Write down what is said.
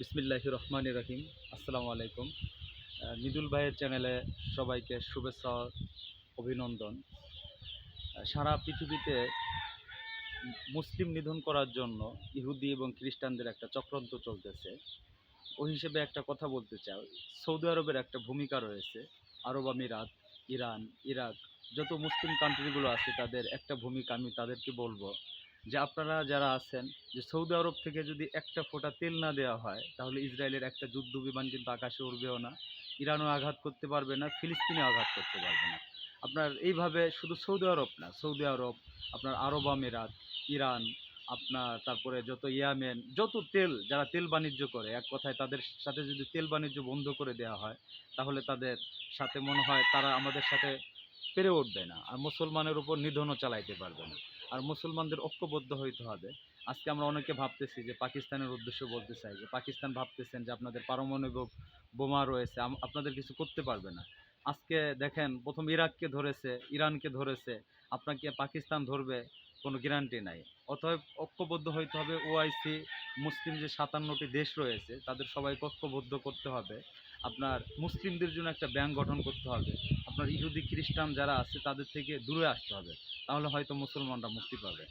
বিসমিল্লাহির রহমানির রহিম। আসসালামু আলাইকুম। মৃদুল ভাইয়ের চ্যানেলে সবাইকে শুভেচ্ছা ও অভিনন্দন। সারা পৃথিবীতে মুসলিম নিধন করার জন্য ইহুদি এবং খ্রিস্টানদের একটা চক্রান্ত চলতেছে। ওই হিসেবে একটা কথা বলতে চাই, সৌদি আরবের একটা ভূমিকা রয়েছে। আরব আমিরাত, ইরান, ইরাক, যত মুসলিম কান্ট্রিগুলো আছে তাদের একটা ভূমিকা আমি তাদেরকে বলবো যে আপনারা যারা আছেন, যে সৌদি আরব থেকে যদি একটা ফোঁটা তেল না দেওয়া হয় তাহলে ইসরায়েলের একটা যুদ্ধ বিমান কিন্তু আকাশে উড়বেও না, ইরানও আঘাত করতে পারবে না, ফিলিস্তিনে আঘাত করতে পারবে না। আপনার এইভাবে শুধু সৌদি আরব না, সৌদি আরব, আপনার আরব আমিরাত, ইরান, আপনার তারপরে যত ইয়ামেন, যত তেল, যারা তেল বাণিজ্য করে, এক কথায় তাদের সাথে যদি তেল বাণিজ্য বন্ধ করে দেওয়া হয় তাহলে তাদের সাথে মনে হয় তারা আমাদের সাথে পেরে উঠবে না, আর মুসলমানের উপর নিধনও চালাইতে পারবে না। আর মুসলমানদের ঐক্যবদ্ধ হইতে হবে। আজকে আমরা অনেকে ভাবতেছি যে পাকিস্তানের উদ্দেশ্য বলতে চাই যে পাকিস্তান ভাবতেছেন যে আপনাদের পারমাণবিক বোমা রয়েছে, আপনাদের কিছু করতে পারবে না। আজকে দেখেন, প্রথম ইরাককে ধরেছে, ইরানকে ধরেছে, আপনাকে পাকিস্তান ধরবে কোনো গ্যারান্টি নাই। অতএব ঐক্যবদ্ধ হইতে হবে। ওআইসি, মুসলিম যে ৫৭টি দেশ রয়েছে তাদের সবাইকে ঐক্যবদ্ধ করতে হবে। আপনার মুসলিমদের জন্য একটা ব্যাংক গঠন করতে হবে। আপনার ইহুদি খ্রিস্টান যারা আছে তাদের থেকে দূরে আসতে হবে, তাহলে হয়তো মুসলমানরা মুক্তি পাবে।